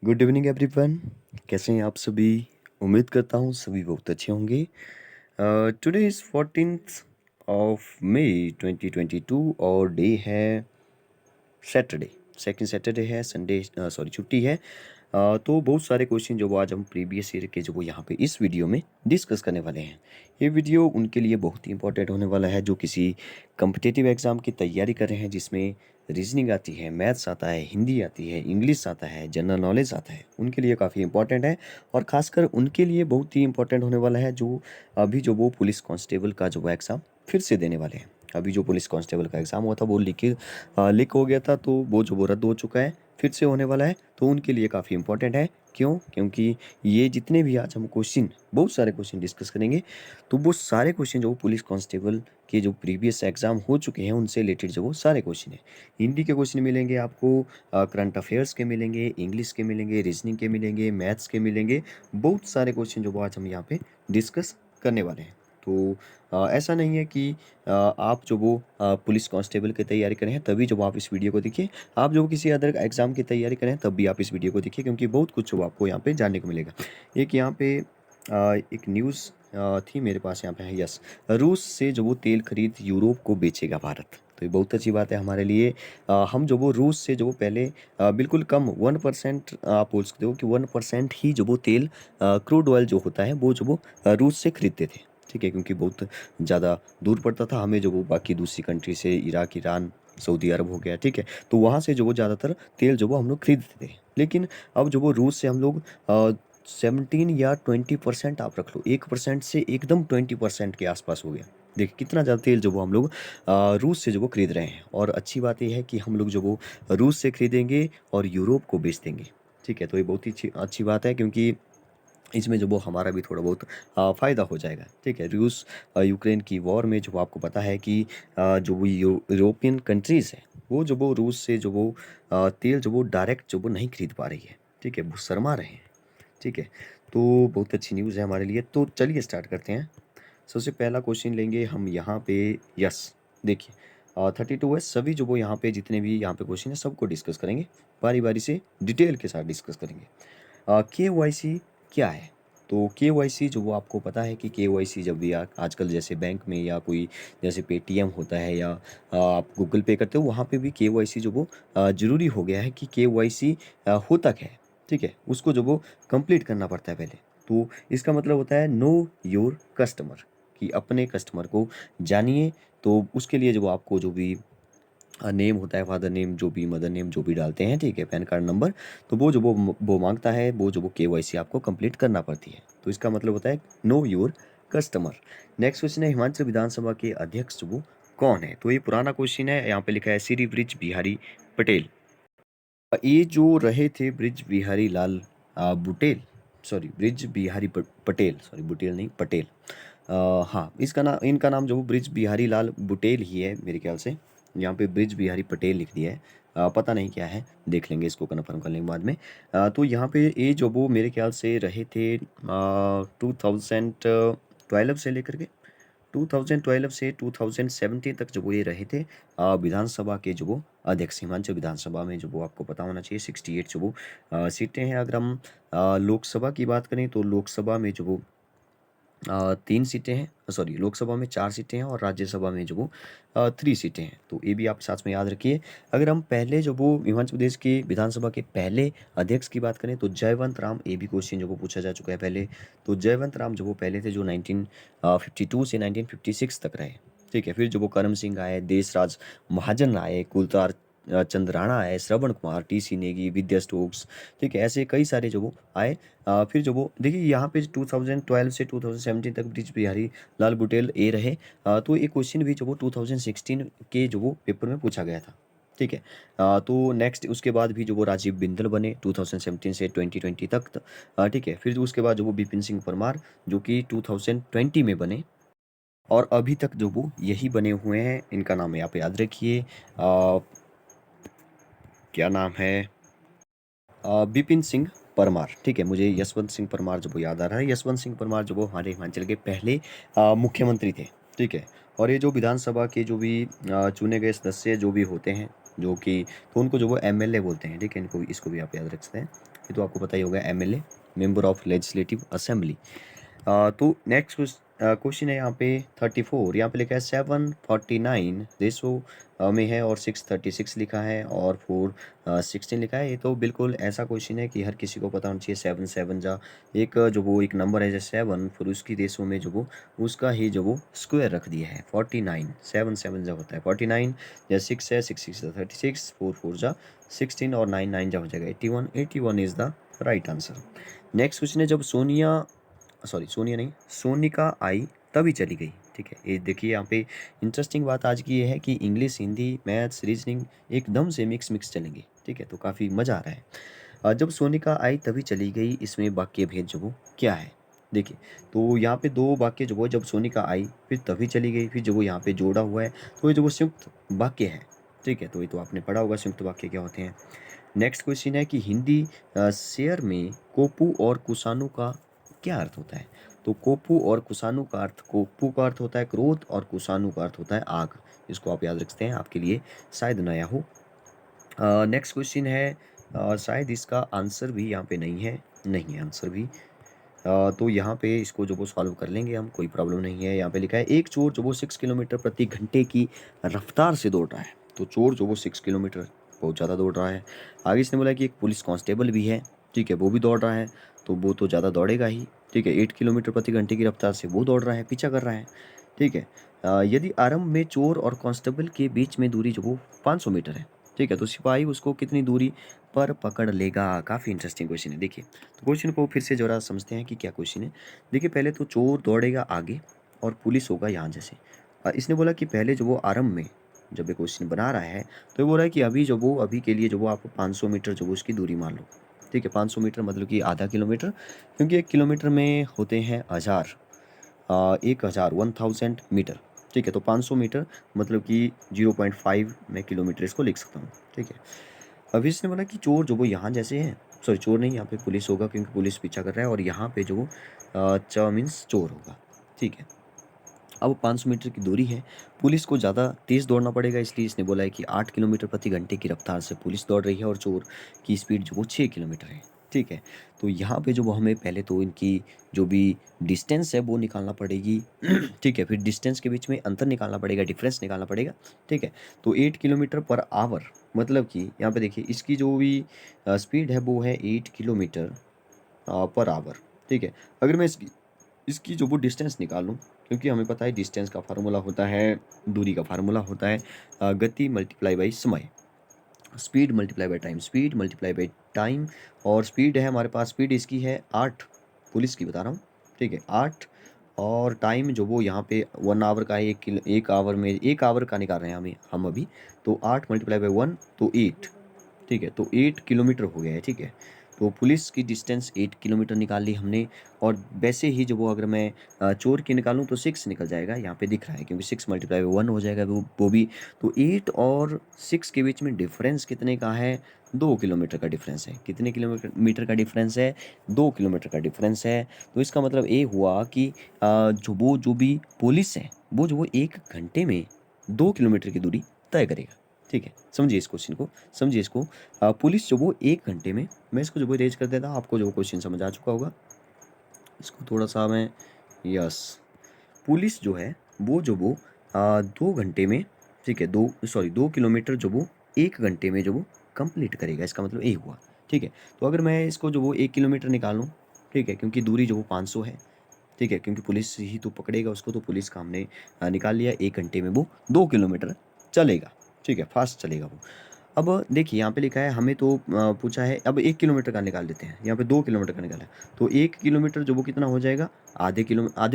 Good evening everyone. कैसे हैं आप सभी? उम्मीद करता हूँ सभी बहुत अच्छे होंगे। Today is 14th of May 2022 और डे है सैटरडे। सेकंड सैटरडे है, संडे सॉरी छुट्टी है। तो बहुत सारे क्वेश्चन जो वो आज हम प्रीवियस ईयर के जो वो यहाँ पे इस वीडियो में डिस्कस करने वाले हैं। ये वीडियो उनके लिए बहुत ही इंपॉर्टेंट होने वाला है जो किसी कम्पिटिटिव एग्ज़ाम की तैयारी कर रहे हैं, जिसमें रीजनिंग आती है, मैथ्स आता है, हिंदी आती है, इंग्लिश आता है, जनरल नॉलेज आता है। उनके लिए काफ़ी इंपॉर्टेंट है और ख़ासकर उनके लिए बहुत ही इंपॉर्टेंट होने वाला है जो अभी जो वो पुलिस कांस्टेबल का जो वो एग्ज़ाम फिर से देने वाले हैं। अभी जो पुलिस कांस्टेबल का एग्ज़ाम हुआ था वो लीक हो गया था, तो वो जो वो रद्द हो चुका है, फिर से होने वाला है। तो उनके लिए काफ़ी इंपॉर्टेंट है। क्यों? क्योंकि ये जितने भी आज हम क्वेश्चन, बहुत सारे क्वेश्चन डिस्कस करेंगे, तो वो सारे क्वेश्चन जो पुलिस कांस्टेबल के जो प्रीवियस एग्जाम हो चुके हैं उनसे रिलेटेड जो वो सारे क्वेश्चन हैं। हिंदी के क्वेश्चन मिलेंगे आपको, करंट अफेयर्स के मिलेंगे, इंग्लिश के मिलेंगे, रीजनिंग के मिलेंगे, मैथ्स के मिलेंगे। बहुत सारे क्वेश्चन जो वो आज हम यहाँ पे डिस्कस करने वाले हैं। तो ऐसा नहीं है कि आप जो वो पुलिस कांस्टेबल की तैयारी करें हैं तभी जो आप इस वीडियो को देखिए। आप जो किसी अदर एग्ज़ाम की तैयारी करें तब भी आप इस वीडियो को देखिए, क्योंकि बहुत कुछ जो आपको यहाँ पे जानने को मिलेगा। एक यहाँ पे एक न्यूज़ थी मेरे पास यहाँ पे है। यस, रूस से जो वो तेल खरीद यूरोप को बेचेगा भारत। तो ये बहुत अच्छी बात है हमारे लिए। हम जो वो रूस से जो वो पहले बिल्कुल कम 1% आप बोल सकते हो कि 1% ही जो वो तेल क्रूड ऑयल जो होता है वो जो वो रूस से खरीदते थे। ठीक है, क्योंकि बहुत ज़्यादा दूर पड़ता था हमें जो वो बाकी दूसरी कंट्री से, इराक, ईरान, सऊदी अरब हो गया, ठीक है, तो वहाँ से जो वो ज़्यादातर तेल जो वो हम लोग खरीदते थे। लेकिन अब जो वो रूस से हम लोग 17 या 20% आप रख लो, 1% से एकदम 20% के आसपास हो गया। देखिए कितना ज़्यादा तेल जो वो हम लोग रूस से जो वो खरीद रहे हैं। और अच्छी बात ये है कि हम लोग जो वो रूस से खरीदेंगे और यूरोप को बेच देंगे। ठीक है, तो ये बहुत ही अच्छी अच्छी बात है, क्योंकि इसमें जो वो हमारा भी थोड़ा बहुत फ़ायदा हो जाएगा। ठीक है, रूस यूक्रेन की वॉर में जो आपको पता है कि जो वो यूरोपियन कंट्रीज़ हैं, वो जो वो रूस से जो वो तेल जो वो डायरेक्ट जो वो नहीं खरीद पा रही है। ठीक है, वो शर्मा रहे हैं। ठीक है, तो बहुत अच्छी न्यूज़ है हमारे लिए। तो चलिए स्टार्ट करते हैं। सबसे पहला क्वेश्चन लेंगे हम यहाँ पे। यस, देखिए 32 है। सभी जो वो यहाँ पे जितने भी यहाँ पे क्वेश्चन है सबको डिस्कस करेंगे, बारी बारी से डिटेल के साथ डिस्कस करेंगे। केवाईसी क्या है? तो केवाईसी जो वो आपको पता है कि केवाईसी जब भी आजकल जैसे बैंक में या कोई जैसे पेटीएम होता है या आप गूगल पे करते हो, वहाँ पे भी केवाईसी जो वो ज़रूरी हो गया है कि केवाईसी होता क्या है? ठीक है, उसको जो वो कंप्लीट करना पड़ता है पहले। तो इसका मतलब होता है नो योर कस्टमर, कि अपने कस्टमर को जानिए। तो उसके लिए जो वो आपको जो भी नेम होता है, फादर नेम जो भी, मदर नेम जो भी डालते हैं, ठीक है, पैन कार्ड नंबर, तो वो जो वो मांगता है, वो जो वो केवाईसी आपको कंप्लीट करना पड़ती है। तो इसका मतलब होता है know your customer. Next question है, हिमाचल विधानसभा के अध्यक्ष वो कौन है? तो ये पुराना क्वेश्चन है, यहाँ पे लिखा है श्री ब्रिज बिहारी पटेल। ये जो रहे थे ब्रिज बिहारी लाल बुटेल, सॉरी ब्रिज बिहारी पटेल, सॉरी बुटेल नहीं, पटेल। हाँ, इसका नाम, इनका नाम जो वो ब्रिज बिहारी लाल बुटेल ही है मेरे ख्याल से। यहाँ पे ब्रिज बिहारी पटेल लिख दिया है। पता नहीं क्या है, देख लेंगे इसको कन्फर्म कर लेंगे बाद में। तो यहाँ पे ये जो वो मेरे ख्याल से रहे थे 2012 से लेकर के 2012 से 2017 तक जो वो ये रहे थे विधानसभा के जो वो अध्यक्ष। हिमाचल विधानसभा में जो वो आपको पता होना चाहिए 68 जो वो सीटें हैं। अगर हम लोकसभा की बात करें तो लोकसभा में जो वो 3 सीटें हैं, सॉरी लोकसभा में 4 सीटें हैं और राज्यसभा में जो वो 3 सीटें हैं। तो ये भी आप साथ में याद रखिए। अगर हम पहले जो वो हिमाचल प्रदेश की विधानसभा के पहले अध्यक्ष की बात करें तो जयवंत राम, ये भी क्वेश्चन जो वो पूछा जा चुका है पहले। तो जयवंत राम जो वो पहले थे, जो 1952 से 1956 तक रहे। ठीक है, फिर जो वो करम सिंह आए, देशराज महाजन आए, कुलतार चंद राणा आए, श्रवण कुमार, टीसी नेगी, विद्या स्टोक्स, ठीक है, ऐसे कई सारे जो वो आए। फिर जो वो देखिए यहाँ पे 2012 से 2017 तक ब्रिज बिहारी लाल बुटेल ए रहे। तो ये क्वेश्चन भी जो वो 2016 के जो वो पेपर में पूछा गया था। ठीक है, तो नेक्स्ट उसके बाद भी जो वो राजीव बिंदल बने 2017 से 2020 तक। ठीक है, फिर जो उसके बाद जो वो बिपिन सिंह परमार जो कि 2020 में बने, और अभी तक जो वो यही बने हुए हैं। इनका नाम यहाँ पे याद रखिए, क्या नाम है, बिपिन सिंह परमार। ठीक है, मुझे यशवंत सिंह परमार जो वो याद आ रहा है। यशवंत सिंह परमार जो वो हमारे हिमाचल के पहले मुख्यमंत्री थे। ठीक है, और ये जो विधानसभा के जो भी चुने गए सदस्य जो भी होते हैं, जो कि तो उनको जो वो एमएलए बोलते हैं, ठीक है, इनको इसको भी आप याद रख सकते हैं। ये तो आपको पता ही होगा, MLA, member of legislative assembly. तो नेक्स्ट क्वेश्चन है यहाँ पे 34, यहाँ पे लिखा है 749 देशों में है और 636 लिखा है और 416 लिखा है। ये तो बिल्कुल ऐसा क्वेश्चन है कि हर किसी को पता होना चाहिए। 7 7 जा एक जो वो एक नंबर है जैसे 7, फिर उसकी देशों में जो वो उसका ही जो वो स्क्वायर रख दिया है 49। 7 7 जा होता है 49, जैसे 6 है 6 6 36, 4 4 जा 16 और 9 9 जा हो जाएगा 81। 81 is the right answer. Next question है, जब सोनिया नहीं, सोनिका आई तभी चली गई, ठीक है। ये देखिए यहाँ पे इंटरेस्टिंग बात आज की ये है कि इंग्लिश, हिंदी, मैथ्स, रीजनिंग एकदम से मिक्स चलेंगे, ठीक है, तो काफ़ी मज़ा आ रहा है। जब सोनिका आई तभी चली गई, इसमें वाक्य भेद जो वो क्या है? देखिए, तो यहाँ पे दो वाक्य जो वो, जब सोनिका आई फिर तभी चली गई, फिर जो वो यहाँ पे जोड़ा हुआ है तो ये जो वो संयुक्त वाक्य है, ठीक है, तो ये तो आपने पढ़ा होगा संयुक्त वाक्य क्या होते हैं। नेक्स्ट क्वेश्चन है कि हिंदी शेयर में कोपू और कुसानु का क्या अर्थ होता है? तो कोपू और कुसानु का अर्थ, कोपू का अर्थ होता है क्रोध और कुसानु का अर्थ होता है आग। इसको आप याद रखते हैं, आपके लिए शायद नया हो। नेक्स्ट क्वेश्चन है, शायद इसका आंसर भी यहाँ पे नहीं है, नहीं है आंसर भी। तो यहाँ पे इसको जो वो सॉल्व कर लेंगे हम, कोई प्रॉब्लम नहीं है। यहाँ पे लिखा है एक चोर जो वो 6 किलोमीटर प्रति घंटे की रफ्तार से दौड़ रहा है। तो चोर जो वो 6 किलोमीटर बहुत ज़्यादा दौड़ रहा है। आगे इसने बोला कि एक पुलिस कांस्टेबल भी है, ठीक है, वो भी दौड़ रहा है, तो वो तो ज़्यादा दौड़ेगा ही, ठीक है। 8 किलोमीटर प्रति घंटे की रफ्तार से वो दौड़ रहा है, पीछा कर रहा है, ठीक है। यदि आरंभ में चोर और कांस्टेबल के बीच में दूरी जो वो 500 मीटर है, ठीक है, तो सिपाही उसको कितनी दूरी पर पकड़ लेगा? काफ़ी इंटरेस्टिंग क्वेश्चन है। देखिए, तो क्वेश्चन को फिर से ज़रा समझते हैं कि क्या क्वेश्चन है। देखिए, पहले तो चोर दौड़ेगा आगे और पुलिस होगा यहाँ जैसे। इसने बोला कि पहले जो वो आरंभ में जब ये क्वेश्चन बना रहा है, तो ये बोल रहा है कि अभी के लिए जो वो आप 500 मीटर जो वो उसकी दूरी मान लो, ठीक है। 500 मीटर मतलब कि आधा किलोमीटर, क्योंकि 1 किलोमीटर में होते हैं 1000, 1000 1000 मीटर, ठीक है। तो 500 मीटर मतलब कि 0.5 मैं किलोमीटर इसको लिख सकता हूँ, ठीक है। अभी इसने बोला कि चोर जो वो यहाँ जैसे हैं, सॉरी चोर नहीं, यहाँ पे पुलिस होगा क्योंकि पुलिस पीछा कर रहा है, और यहाँ पे जो वो च मीन्स चोर होगा, ठीक है। अब 500 मीटर की दूरी है, पुलिस को ज़्यादा तेज़ दौड़ना पड़ेगा, इसलिए इसने बोला है कि 8 किलोमीटर प्रति घंटे की रफ्तार से पुलिस दौड़ रही है और चोर की स्पीड जो वो 6 किलोमीटर है, ठीक है। तो यहाँ पे जो वो हमें पहले तो इनकी जो भी डिस्टेंस है वो निकालना पड़ेगी, ठीक है। फिर डिस्टेंस के बीच में अंतर निकालना पड़ेगा, डिफरेंस निकालना पड़ेगा, ठीक है। तो 8 किलोमीटर पर आवर मतलब कि यहाँ पे देखिए इसकी जो भी स्पीड है वो है 8 किलोमीटर पर आवर, ठीक है। अगर मैं इसकी इसकी जो वो डिस्टेंस निकालूँ, क्योंकि हमें पता है डिस्टेंस का फार्मूला होता है, दूरी का फार्मूला होता है गति मल्टीप्लाई बाई समय, speed multiply by time, speed multiply by time. और स्पीड है हमारे पास, स्पीड इसकी है 8, पुलिस की बता रहा हूँ, ठीक है, 8। और टाइम जो वो यहाँ पे 1 आवर का है, 1 आवर में 1 आवर का निकाल रहे हैं हम अभी, तो 8 मल्टीप्लाई बाई 1 तो 8, ठीक है। तो 8 किलोमीटर हो गया है, ठीक है। तो पुलिस की डिस्टेंस 8 किलोमीटर निकाल ली हमने। और वैसे ही जो वो अगर मैं चोर की निकालूँ तो 6 निकल जाएगा, यहाँ पे दिख रहा है, क्योंकि 6 मल्टीप्लाई बाई 1 हो जाएगा वो भी। तो 8 और 6 के बीच में डिफरेंस कितने का है? 2 किलोमीटर का डिफरेंस है। कितने किलोमीटर मीटर का डिफरेंस है? 2 किलोमीटर का डिफरेंस है। तो इसका मतलब ये हुआ कि जो भी पुलिस है वो जो वो 1 घंटे में 2 किलोमीटर की दूरी तय करेगा, ठीक है। समझिए इस क्वेश्चन को, समझिए इसको। पुलिस जो वो 1 घंटे में, मैं इसको जो वो रेज कर देता, आपको जो वो क्वेश्चन समझ आ चुका होगा। इसको थोड़ा सा मैं, यस, पुलिस जो है वो 2 घंटे में, ठीक है, 2 किलोमीटर जो वो 1 घंटे में जो वो कंप्लीट करेगा, इसका मतलब ये हुआ, ठीक है। तो अगर मैं इसको जो वो 1 किलोमीटर निकालूँ, ठीक है, क्योंकि दूरी जो वो 500 है, ठीक है, क्योंकि पुलिस ही तो पकड़ेगा उसको, तो पुलिस का हमने निकाल लिया, 1 घंटे में वो 2 किलोमीटर चलेगा, ठीक है, फास्ट चलेगा वो। अब देखिए यहाँ पे लिखा है, हमें तो पूछा है, अब 1 किलोमीटर का निकाल देते हैं, यहाँ पे 2 किलोमीटर का निकाला है, तो 1 किलोमीटर जो वो कितना हो जाएगा? आधे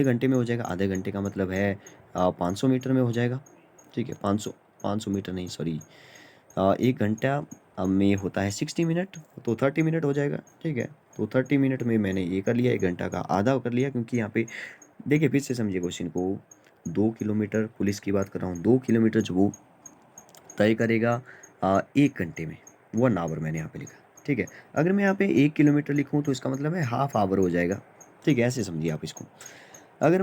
घंटे में हो जाएगा। आधे घंटे का मतलब है 500 मीटर में हो जाएगा, ठीक है। 500 मीटर नहीं, सॉरी, 1 घंटा में होता है 60 मिनट, तो 30 मिनट हो जाएगा, ठीक है। तो 30 मिनट में मैंने ये कर लिया, 1 घंटा का आधा कर लिया, क्योंकि यहाँ पे देखिए फिर से समझिए क्वेश्चन को। 2 किलोमीटर पुलिस की बात कर रहा हूँ, 2 किलोमीटर जो वो तय करेगा 1 घंटे में, 1 आवर मैंने यहाँ पे लिखा, ठीक है। अगर मैं यहाँ पे 1 किलोमीटर लिखूँ तो इसका मतलब है हाफ आवर हो जाएगा, ठीक है, ऐसे समझिए आप इसको। अगर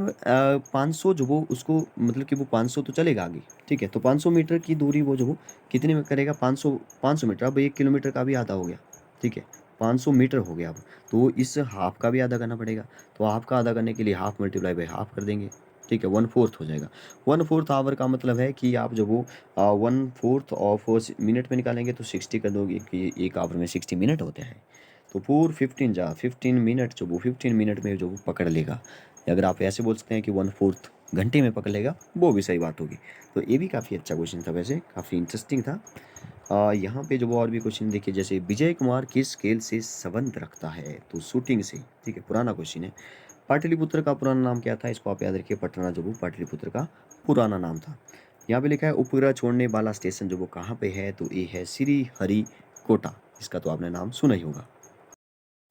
500 जो वो उसको मतलब कि वो 500 तो चलेगा आगे, ठीक है? तो 500 मीटर की दूरी वो जो वो कितने में करेगा? 500 मीटर, अब 1 किलोमीटर का भी आधा हो गया, ठीक है? 500 मीटर हो गया अब, तो इस हाफ का भी आधा करना पड़ेगा। तो हाफ का आधा करने के लिए हाफ मल्टीप्लाई बाय हाफ कर देंगे, ठीक है? 1/4 हो जाएगा। 1/4 आवर का मतलब है कि आप जो वो 1/4 ऑफ मिनट में निकालेंगे तो 60 कर दोगे कि 1 आवर में 60 मिनट होते हैं। तो 15 मिनट जो वो 15 मिनट में जो वो पकड़ लेगा। या अगर आप ऐसे बोल सकते हैं कि 1/4 घंटे में पकड़ लेगा, वो भी सही बात होगी। तो ये भी काफ़ी अच्छा क्वेश्चन था वैसे, काफ़ी इंटरेस्टिंग था। यहाँ पे जो वो और भी क्वेश्चन देखिए, जैसे विजय कुमार किस खेल से संबंध रखता है? तो शूटिंग से, ठीक है? पुराना क्वेश्चन है। पाटलिपुत्र का पुराना नाम क्या था? इसको आप याद रखिए, पटना जो वो पाटलिपुत्र का पुराना नाम था। यहाँ पे लिखा है उपग्रह छोड़ने वाला स्टेशन जो वो कहाँ पे है? तो ये है श्री हरिकोटा। इसका तो आपने नाम सुना ही होगा।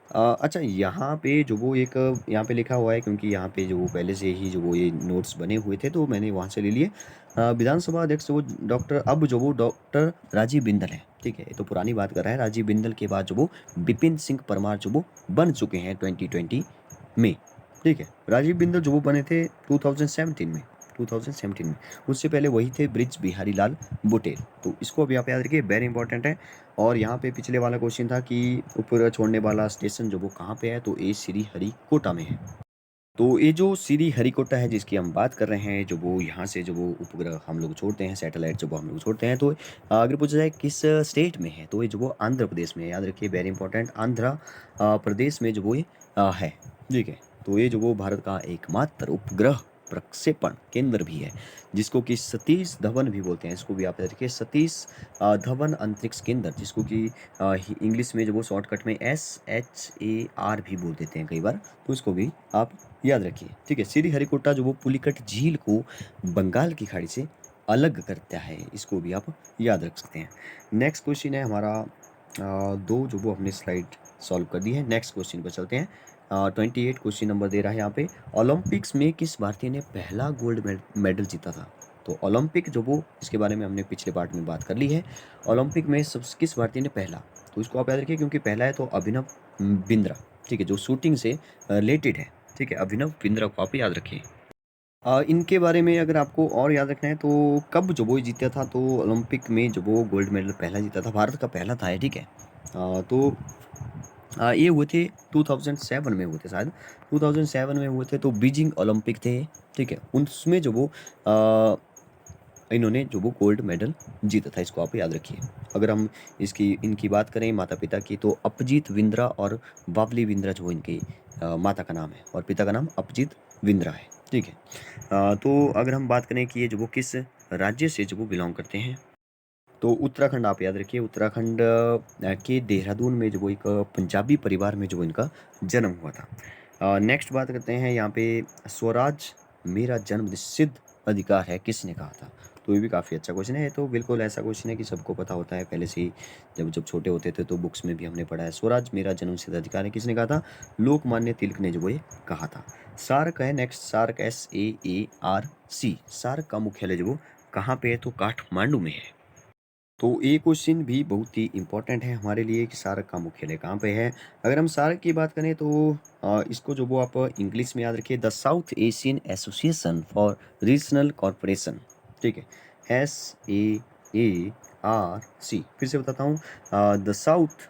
अच्छा, यहाँ पे जो वो एक यहाँ पे लिखा हुआ है, क्योंकि यहाँ पे जो वो पहले से ही जो वो ये नोट्स बने हुए थे तो मैंने वहाँ से ले लिए। विधानसभा अध्यक्ष वो डॉक्टर, अब जो वो डॉक्टर राजीव बिंदल है, ठीक है? ये तो पुरानी बात कर रहा है। राजीव बिंदल के बाद जो वो विपिन सिंह परमार जो वो बन चुके हैं 2020 में, ठीक है? राजीव बिंदल जो वो बने थे 2017 में। उससे पहले वही थे ब्रिज बिहारी लाल बुटेल। तो इसको अभी आप याद रखिए, वेरी इंपॉर्टेंट है। और यहाँ पे पिछले वाला क्वेश्चन था कि उपग्रह छोड़ने वाला स्टेशन जो वो कहाँ पे है? तो ये श्री हरिकोटा में है। तो ये जो श्री हरिकोटा है जिसकी हम बात कर रहे हैं, जो वो यहाँ से जो वो उपग्रह हम लोग छोड़ते हैं, सैटेलाइट जो वो हम लोग छोड़ते हैं, तो अगर पूछा जाए किस स्टेट में है, तो ये जो वो आंध्र प्रदेश में है। याद रखिए, वेरी इंपॉर्टेंट, आंध्र प्रदेश में जो वो ये है, ठीक है? तो ये जो वो भारत का एकमात्र उपग्रह प्रक्षेपण केंद्र भी है, जिसको कि सतीश धवन भी बोलते हैं। इसको भी आप याद रखिए, सतीश धवन अंतरिक्ष केंद्र, जिसको कि इंग्लिश में जो वो शॉर्टकट में SHAR भी बोल देते हैं कई बार, तो इसको भी आप याद रखिए, ठीक है? श्री हरिकोटा जो वो पुलिकट झील को बंगाल की खाड़ी से अलग करता है, इसको भी आप याद रख सकते हैं। नेक्स्ट क्वेश्चन है हमारा, दो जो वो हमने स्लाइड सॉल्व कर दी है। नेक्स्ट क्वेश्चन पर चलते हैं। 28 क्वेश्चन नंबर दे रहा है यहाँ पे, ओलंपिक्स में किस भारतीय ने पहला गोल्ड मेडल जीता था? तो ओलंपिक जो वो, इसके बारे में हमने पिछले पार्ट में बात कर ली है। ओलंपिक में सब किस भारतीय ने पहला, तो इसको आप याद रखिए, क्योंकि पहला है तो अभिनव बिंद्रा, ठीक है? जो शूटिंग से रिलेटेड है, ठीक है? अभिनव बिंद्रा को आप याद रखिए। इनके बारे में अगर आपको और याद रखना है तो कब जो वो जीता था, तो ओलंपिक में जो वो गोल्ड मेडल पहला जीता था, भारत का पहला था ये, ठीक है? तो ये हुए थे 2007 में हुए थे शायद, 2007 में हुए थे, तो बीजिंग ओलंपिक थे, ठीक है? उसमें जो वो इन्होंने जो वो गोल्ड मेडल जीता था, इसको आप याद रखिए। अगर हम इनकी बात करें माता पिता की, तो अपजीत बिंद्रा और बाबली बिंद्रा जो इनकी माता का नाम है, और पिता का नाम अपजीत बिंद्रा है, ठीक है? तो अगर हम बात करें कि ये जो वो किस राज्य से जो वो बिलोंग करते हैं, तो उत्तराखंड आप याद रखिए। उत्तराखंड के देहरादून में जो वो एक पंजाबी परिवार में जो इनका जन्म हुआ था। नेक्स्ट बात करते हैं यहाँ पे, स्वराज मेरा जन्म सिद्ध अधिकार है किसने कहा था? तो ये भी काफ़ी अच्छा क्वेश्चन है। तो बिल्कुल ऐसा क्वेश्चन है कि सबको पता होता है पहले से ही, जब जब छोटे होते थे तो बुक्स में भी हमने पढ़ा है। स्वराज मेरा जन्म सिद्ध अधिकार है किसने कहा था? लोकमान्य तिलक ने जो वो ये कहा था। सार्क है नेक्स्ट, सार्क SAARC, सार्क का मुख्यालय जो वो कहाँ पे है? तो काठमांडू में है। तो ये क्वेश्चन भी बहुत ही इंपॉर्टेंट है हमारे लिए कि सार्क का मुख्यालय कहाँ पे है। अगर हम सार्क की बात करें तो इसको जो वो आप इंग्लिश में याद रखिए, the south Asian association for regional corporation, ठीक है? SAARC, फिर से बताता हूँ, द साउथ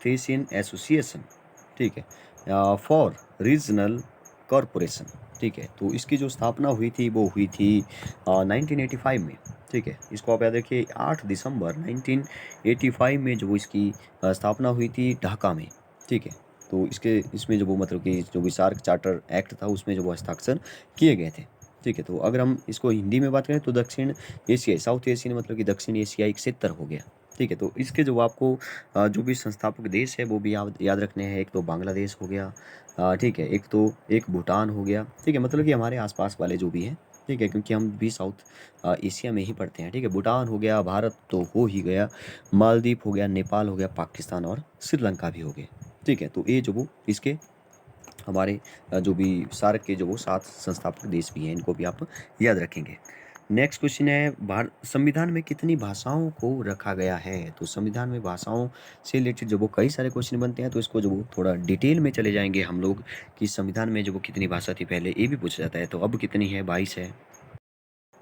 एशियन एसोसिएशन, ठीक है? फॉर रीजनल कॉरपोरेशन, ठीक है? तो इसकी जो स्थापना हुई थी वो हुई थी 1985 में, ठीक है? इसको आप याद रखिए, 8 दिसंबर 1985 में जो वो इसकी स्थापना हुई थी ढाका में, ठीक है? तो इसमें जो वो मतलब कि जो भी सार्क चार्टर एक्ट था उसमें जो वो हस्ताक्षर किए गए थे, ठीक है? तो अगर हम इसको हिंदी में बात करें तो दक्षिण एशिया, साउथ एशियन मतलब कि दक्षिण एशियाई क्षेत्र हो गया, ठीक है? तो इसके जो आपको जो भी संस्थापक देश है वो भी याद रखने हैं। एक तो बांग्लादेश हो गया, ठीक है? एक भूटान हो गया, ठीक है? मतलब कि हमारे आसपास वाले जो भी हैं, ठीक है? क्योंकि हम भी साउथ एशिया में ही पढ़ते हैं, ठीक है? भूटान हो गया, भारत तो हो ही गया, मालदीव हो गया, नेपाल हो गया, पाकिस्तान और श्रीलंका भी हो गए, ठीक है? तो ये जो वो इसके हमारे जो भी सार्क के जो वो 7 संस्थापक देश भी हैं, इनको भी आप याद रखेंगे। नेक्स्ट क्वेश्चन है, भारत संविधान में कितनी भाषाओं को रखा गया है? तो संविधान में भाषाओं से रिलेटेड जो वो कई सारे क्वेश्चन बनते हैं, तो इसको जो वो थोड़ा डिटेल में चले जाएंगे हम लोग कि संविधान में जो वो कितनी भाषा थी पहले, ये भी पूछा जाता है। तो अब कितनी है? 22 है।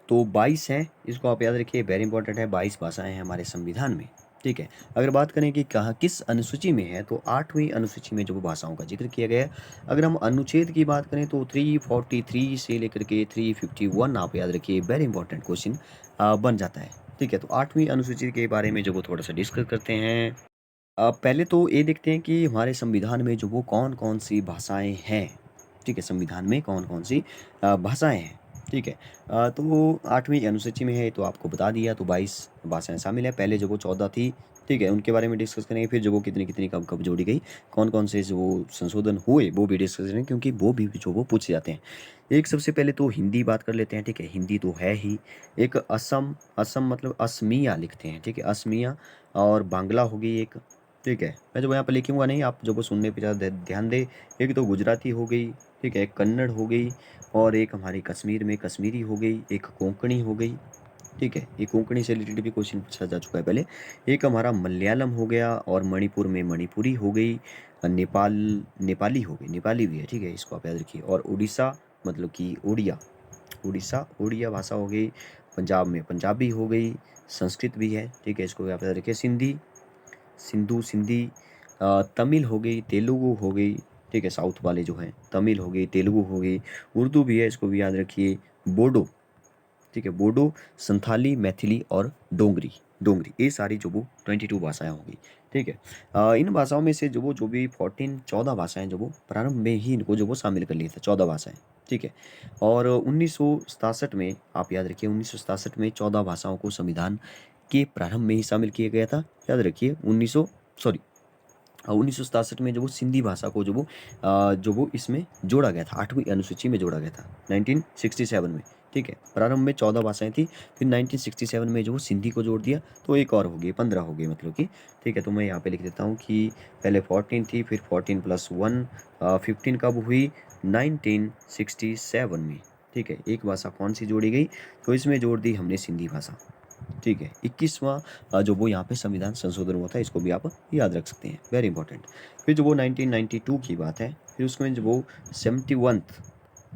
तो 22 है, इसको आप याद रखिए, वेरी इंपॉर्टेंट है। 22 भाषाएं हैं हमारे संविधान में, ठीक है। अगर बात करें कि कहाँ किस अनुसूची में है, तो 8वीं अनुसूची में जो वो भाषाओं का जिक्र किया गया है। अगर हम अनुच्छेद की बात करें तो 343 से लेकर के 351 आप याद रखिए, वेरी इंपॉर्टेंट क्वेश्चन बन जाता है, ठीक है। तो 8वीं अनुसूची के बारे में जो वो थोड़ा सा डिस्कस करते हैं। पहले तो ये देखते हैं कि हमारे संविधान में जो वो कौन-कौन सी भाषाएँ हैं, ठीक है? संविधान में कौन-कौन सी भाषाएँ हैं, ठीक है? तो वो 8वीं अनुसूची में है, तो आपको बता दिया, तो 22 भाषाएँ शामिल हैं। पहले जो वो 14 थी, ठीक है? उनके बारे में डिस्कस करेंगे, फिर जो वो कितनी-कितनी, कब-कब जोड़ी गई, कौन-कौन से जो संशोधन हुए, वो भी डिस्कस करेंगे, क्योंकि वो भी जो वो पूछे जाते हैं। एक सबसे पहले तो हिंदी बात कर लेते हैं, ठीक है? हिंदी तो है ही। एक असम, असम मतलब असमिया लिखते हैं, ठीक है? असमिया, और बांग्ला होगी एक, ठीक है। मैं जो यहाँ पे लिखूँगा नहीं, आप जो वो सुनने पे ज़्यादा ध्यान दें। एक तो गुजराती हो गई, ठीक है, एक कन्नड़ हो गई, और एक हमारी कश्मीर में कश्मीरी हो गई, एक कोंकणी हो गई, ठीक है। ये कोंकणी से रिलेटेड भी क्वेश्चन पूछा जा चुका है पहले। एक हमारा मलयालम हो गया, और मणिपुर में मणिपुरी हो गई, नेपाली हो गई, नेपाली भी है, ठीक है, इसको आप याद रखिए। और उड़ीसा मतलब कि उड़िया, उड़िया भाषा हो गई। पंजाब में पंजाबी हो गई, संस्कृत भी है, ठीक है, इसको आप याद रखिए। सिंधी, तमिल हो गई, तेलुगु हो गई, ठीक है, साउथ वाले जो हैं, तमिल हो गई, तेलुगु हो गई, उर्दू भी है, इसको भी याद रखिए। बोडो, ठीक है, बोडो, संथाली, मैथिली और डोगरी, ये सारी जो वो 22 भाषाएं होंगी, ठीक है। इन भाषाओं में से जो भी 14 भाषाएं जो वो प्रारंभ में ही इनको जो वो शामिल कर लिए थे, 14 भाषाएं, ठीक है। और 1967 में आप याद रखिए, 1967 में 14 भाषाओं को संविधान के प्रारंभ में ही शामिल किया गया था। याद रखिए, 1967 में जो वो सिंधी भाषा को जो वो इसमें जोड़ा गया था, 8वीं अनुसूची में जोड़ा गया था 1967 में, ठीक है। प्रारंभ में 14 भाषाएं थी, फिर 1967 में जो वो सिंधी को जोड़ दिया, तो एक और हो गई, 15 हो गई मतलब कि, ठीक है। तो मैं यहाँ पे लिख देता हूँ कि पहले 14 थी, फिर 14 प्लस 1 15 कब हुई? 1967 में, ठीक है। एक भाषा कौन सी जोड़ी गई? तो इसमें जोड़ दी हमने सिंधी भाषा, ठीक है। 21वां जो वो यहाँ पे संविधान संशोधन हुआ था, इसको भी आप याद रख सकते हैं, वेरी इंपॉर्टेंट। फिर जो वो 1992 की बात है, फिर उसमें जो वो 71th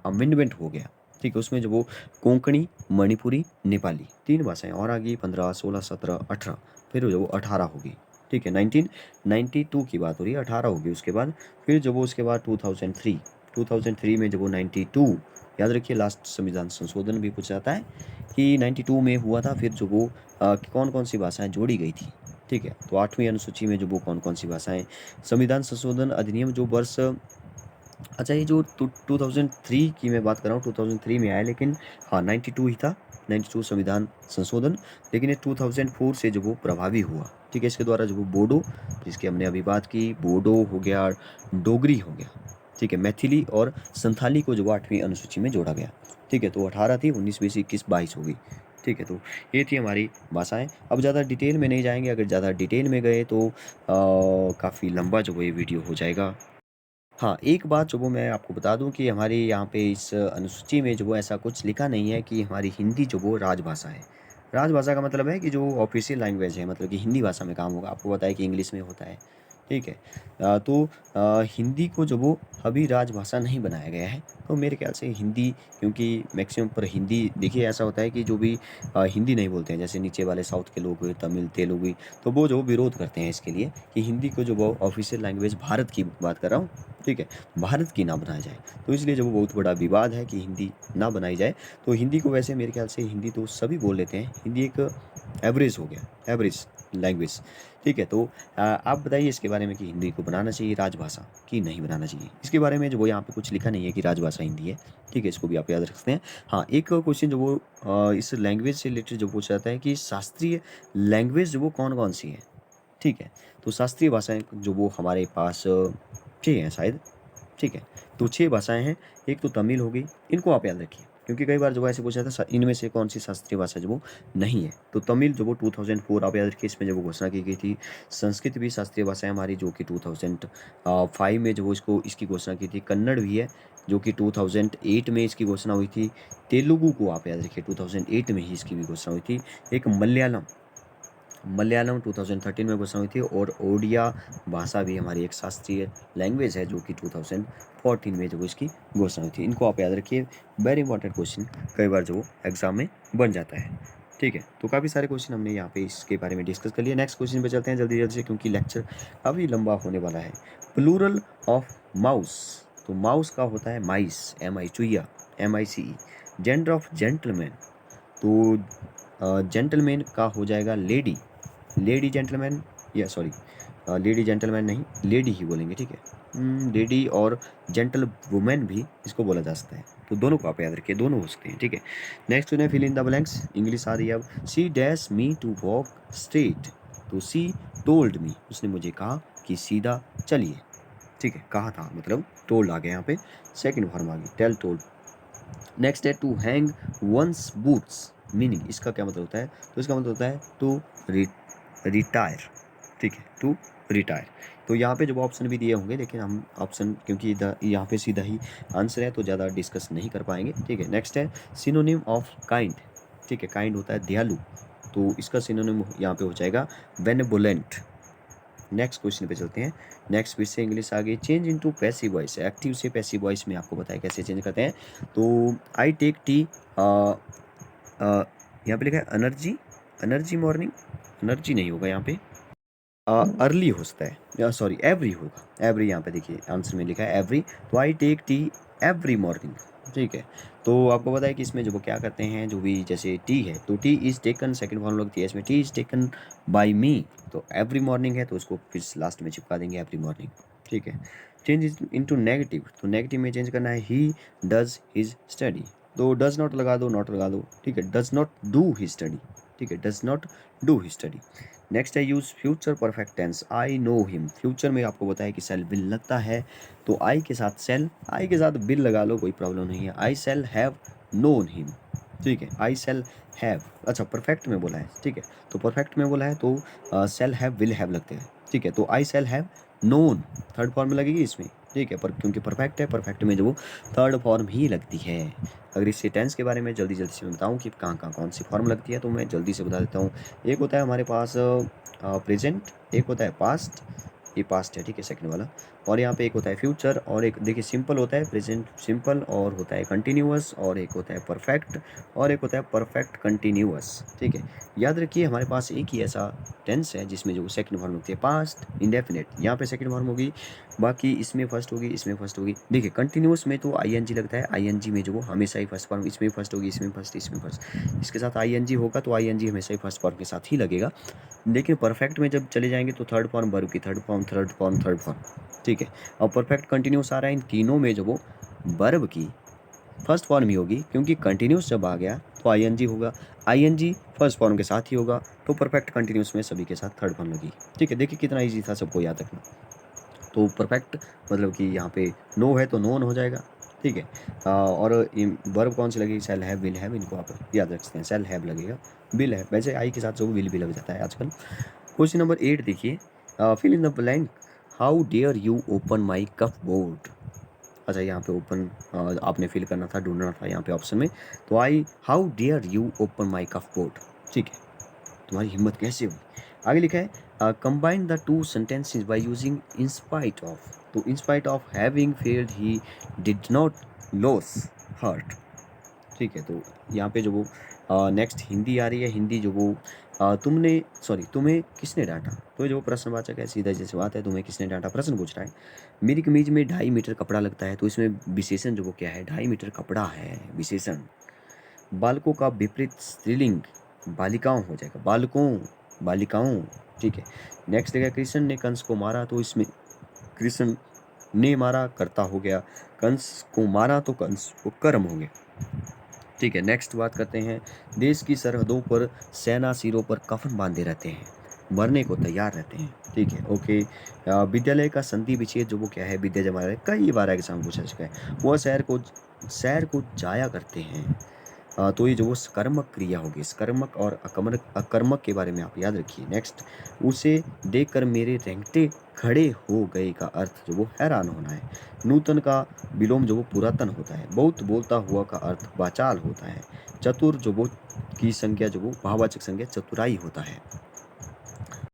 अमेंडमेंट हो गया, ठीक है। उसमें जो वो कोंकणी, मणिपुरी, नेपाली 3 भाषाएं और आ गई, 15, 16, 17, 18, फिर जो वो 18 होगी, ठीक है। 1992 की बात हो रही है, 18 होगी उसके बाद। फिर जो वो उसके बाद 2003 में जो वो 92, याद रखिए, लास्ट संविधान संशोधन भी पूछा जाता है कि 92 में हुआ था। फिर जो वो कौन-कौन सी भाषाएँ जोड़ी गई थी, ठीक है। तो 8वीं अनुसूची में जो वो कौन-कौन सी भाषाएँ, संविधान संशोधन अधिनियम जो वर्ष, अच्छा, ये जो 2003 की मैं बात कर रहा हूँ, 2003 में आया, लेकिन हाँ 92 ही था, 92 संविधान संशोधन। लेकिन ये 2004 से जो वो प्रभावी हुआ, ठीक है। इसके द्वारा जो वो बोडो, जिसकी हमने अभी बात की, बोडो हो गया, डोगरी हो गया, ठीक है, मैथिली और संथाली को जो 8वीं अनुसूची में जोड़ा गया, ठीक है। तो 18 थी, 19, 20, 21, 22 होगी, ठीक है। तो ये थी हमारी भाषाएं। अब ज़्यादा डिटेल में नहीं जाएंगे, अगर ज़्यादा डिटेल में गए तो काफ़ी लंबा जो वो ये वीडियो हो जाएगा। हाँ, एक बात जो वो मैं आपको बता दूँ कि हमारे यहाँ पे इस अनुसूची में जो वो ऐसा कुछ लिखा नहीं है कि हमारी हिंदी जो वो राजभाषा है। राजभाषा का मतलब है कि जो ऑफ़िशियल लैंग्वेज है, मतलब कि हिंदी भाषा में काम होगा। आपको पता है कि इंग्लिश में होता है, ठीक है। तो हिंदी को जो वो अभी राजभाषा नहीं बनाया गया है। तो मेरे ख़्याल से हिंदी, क्योंकि मैक्सिमम पर हिंदी, देखिए ऐसा होता है कि जो भी हिंदी नहीं बोलते हैं, जैसे नीचे वाले साउथ के लोग हुए, तमिल, तेलुगु, तो वो जो विरोध करते हैं इसके लिए कि हिंदी को जो वो ऑफ़िशियल लैंग्वेज, भारत की बात कर रहा हूँ, ठीक है, भारत की ना बनाया जाए। तो इसलिए जो वो बहुत बड़ा विवाद है कि हिंदी ना बनाई जाए। तो हिंदी को वैसे मेरे ख़्याल से हिंदी तो सभी बोल लेते हैं। हिंदी एक एवरेज हो गया, एवरेज लैंग्वेज, ठीक है। तो आप बताइए इसके बारे में कि हिंदी को बनाना चाहिए राजभाषा कि नहीं बनाना चाहिए? इसके बारे में जो वो यहाँ पे कुछ लिखा नहीं है कि राजभाषा हिंदी है, ठीक है, इसको भी आप याद रख सकते हैं। हाँ, एक क्वेश्चन जो वो इस लैंग्वेज से रिलेटेड जो पूछा जाता है कि शास्त्रीय लैंग्वेज जो वो कौन-कौन सी है? ठीक है, तो शास्त्रीय भाषाएँ जो वो हमारे पास 6 हैं शायद, ठीक है। तो 6 भाषाएँ हैं, एक तो तमिल हो गई, इनको आप याद रखिए, क्योंकि कई बार जो ऐसे पूछा था इनमें से कौन सी शास्त्रीय भाषा जो वो नहीं है, तो तमिल जो वो 2004 आप याद रखिए, इसमें जब वो घोषणा की गई थी। संस्कृत भी शास्त्रीय भाषा है हमारी, जो कि 2005 में जो वो इसकी घोषणा की थी। कन्नड़ भी है जो कि 2008 में इसकी घोषणा हुई थी। तेलुगु को आप याद रखिए 2008 में ही इसकी भी घोषणा हुई थी। एक मलयालम 2013 में घोषणा हुई थी। और ओडिया भाषा भी हमारी एक शास्त्रीय लैंग्वेज है, जो कि 2014 में जो इसकी घोषणा हुई थी। इनको आप याद रखिए, वेरी इंपॉर्टेंट क्वेश्चन, कई बार जो एग्जाम में बन जाता है। ठीक है, तो काफ़ी सारे क्वेश्चन हमने यहाँ पे इसके बारे में डिस्कस कर लिया। नेक्स्ट क्वेश्चन पे चलते हैं जल्दी जल्दी से, क्योंकि लेक्चर काफ़ी लंबा होने वाला है। प्लूरल ऑफ माउस, तो माउस का होता है माइस, MI Chuiya, MICE। Gender of gentleman, तो जेंटलमैन का हो जाएगा लेडी, लेडी जेंटलमैन, या सॉरी लेडी जेंटलमैन नहीं, लेडी ही बोलेंगे, ठीक है। लेडी और जेंटल वुमेन भी इसको बोला जा सकता है, तो दोनों को आप याद रखिए, दोनों हो सकते हैं, ठीक है। नेक्स्ट है fill in the blanks, English आ रही है अब। She dash me to walk straight, तो सी टोल्ड मी, उसने मुझे कहा कि सीधा चलिए, ठीक है। कहा था मतलब टोल्ड आ गया यहाँ पे, सेकेंड फॉर्म आ गई, टेल टोल्ड। नेक्स्ट है to hang once boots, meaning इसका क्या मतलब होता है, तो इसका मतलब होता है टू रिटायर, ठीक है, टू रिटायर। तो यहाँ पे जो ऑप्शन भी दिए होंगे, लेकिन हम ऑप्शन क्योंकि यहाँ पे सीधा ही आंसर है तो ज़्यादा डिस्कस नहीं कर पाएंगे, ठीक है। नेक्स्ट है सिनोनिम ऑफ काइंड, ठीक है, काइंड होता है दयालु, तो इसका सिनोनिम यहाँ पे हो जाएगा बेनेवोलेंट। नेक्स्ट क्वेश्चन पे चलते हैं। नेक्स्ट फिर से इंग्लिश आ गई। Change into passive voice, active से पैसिव वॉइस में आपको बताया कैसे चेंज करते हैं। तो आई टेक टी, यहाँ पे लिखा है एनर्जी, एनर्जी मॉर्निंग, एनर्जी नहीं होगा यहाँ पे, अर्ली हो सकता है, या सॉरी एवरी होगा, एवरी यहाँ पे देखिए आंसर में लिखा है एवरी, तो I take tea every morning, ठीक है। तो आपको पता है कि इसमें जो वो क्या करते हैं, जो भी जैसे टी है तो T is taken, second form लगती है इसमें, टी इज़ टेकन बाय मी, तो एवरी मॉर्निंग है तो उसको फिर लास्ट में चिपका देंगे एवरी मॉर्निंग, ठीक है। चेंज इनटू नेगेटिव, तो नेगेटिव में चेंज करना है ही डज हिज स्टडी, तो डज नॉट लगा दो, नॉट लगा दो, ठीक है, does not do his study, ठीक है, does not do his study. Next है use future perfect tense, I know him, future में आपको बताया कि सेल विल लगता है, तो आई के साथ सेल, आई के साथ विल लगा लो, कोई प्रॉब्लम नहीं है। आई सेल हैव नोन हिम, ठीक है, आई सेल हैव, अच्छा परफेक्ट में बोला है, ठीक है, तो परफेक्ट में बोला है तो सेल हैव विल हैव लगते हैं, ठीक है। तो I shall have known, third form में लगेगी इसमें, ठीक है, पर क्योंकि परफेक्ट है, परफेक्ट में जो वो थर्ड फॉर्म ही लगती है। अगर इससे टेंस के बारे में जल्दी जल्दी से मैं बताऊँ कि कहाँ कहाँ कौन सी फॉर्म लगती है, तो मैं जल्दी से बता देता हूँ। एक होता है हमारे पास प्रेजेंट, एक होता है पास्ट, ये पास्ट है, ठीक है, सेकंड वाला, और यहाँ पे एक होता है फ्यूचर, और एक देखिए सिंपल होता है प्रेजेंट सिंपल, और होता है कंटिन्यूअस, और एक होता है परफेक्ट, और एक होता है परफेक्ट कंटिन्यूअस, ठीक है। याद रखिए हमारे पास एक ही ऐसा टेंस है जिसमें जो सेकंड फॉर्म होती है पास्ट इंडेफिनिट, यहाँ पे सेकंड फॉर्म होगी, बाकी इसमें फर्स्ट होगी, इसमें फर्स्ट होगी। देखिए कंटिन्यूअस में तो आईएनजी लगता है, आईएनजी में जो वो हमेशा ही फर्स्ट फॉर्म, इसमें फर्स्ट होगी, इसमें फर्स्ट, इसमें फर्स्ट, इसके साथ आईएनजी होगा तो आईएनजी हमेशा ही फर्स्ट फॉर्म के साथ ही लगेगा। लेकिन परफेक्ट में जब चले जाएंगे तो थर्ड फॉर्म, वर्ब की third form, third form, third form, ठीक है। और परफेक्ट कंटिन्यूस आ रहा है, इन तीनों में जो वो वर्ब की फर्स्ट फॉर्म ही होगी, क्योंकि कंटिन्यूस जब आ गया तो आईएनजी होगा, आईएनजी फर्स्ट फॉर्म के साथ ही होगा, तो परफेक्ट कंटिन्यूस में सभी के साथ थर्ड फॉर्म लगी, ठीक है। देखिए कितना ईजी था सबको याद रखना। तो परफेक्ट मतलब कि यहाँ पे नो है तो नोन हो जाएगा, ठीक है। और वर्ब कौन सी लगेगी, सेल हैव विल हैव, इनको आप याद रख सकते हैं, सेल हैव लगेगा, विल है, वैसे आई के साथ जो विल भी लग जाता है आजकल। क्वेश्चन नंबर 8 देखिए, fill in the blank, how dare you open my cupboard. अच्छा यहाँ पे ओपन आपने फिल करना था, ढूंढना था यहाँ पे ऑप्शन में, तो I how dare you open my cupboard, ठीक है, तुम्हारी हिम्मत कैसे हुई। आगे लिखा है combine the two sentences by using in spite of, तो in spite of having failed he did not lose heart, ठीक है। तो यहाँ पे जो वो नेक्स्ट हिंदी आ रही है, हिंदी जो वो तुमने सॉरी तुम्हें किसने डांटा, तो जो प्रश्नवाचक है सीधा जैसे बात है, तुम्हें किसने डांटा, प्रश्न पूछ रहा है। मेरी कमीज में 2.5 मीटर कपड़ा लगता है, तो इसमें विशेषण जो वो क्या है, 2.5 मीटर कपड़ा है विशेषण। बालकों का विपरीत स्त्रीलिंग बालिकाओं हो जाएगा, बालकों, बालिकाओं, ठीक है। नेक्स्ट देखा कृष्ण ने कंस को मारा, तो इसमें कृष्ण ने मारा कर्ता हो गया, कंस को मारा तो कंस को कर्म हो गया, ठीक है। नेक्स्ट बात करते हैं, देश की सरहदों पर सेना सिरों पर कफन बांधे रहते हैं, मरने को तैयार रहते हैं, ठीक है, ओके। विद्यालय का संधि विच्छेद जो वो क्या है, विद्या जमा है, कई बार एग्जाम पूछा चुका है, वह शहर को सैर को जाया करते हैं, तो ये जो वो सकर्मक क्रिया होगी, सकर्मक और अकर्मक के बारे में आप याद रखिए। नेक्स्ट, उसे देखकर मेरे रेंगटे खड़े हो गए का अर्थ जो वो हैरान होना है। नूतन का विलोम जो वो पुरातन होता है। बहुत बोलता हुआ का अर्थ वाचाल होता है। चतुर जो वो की संज्ञा जो वो भाववाचक संज्ञा चतुराई होता है।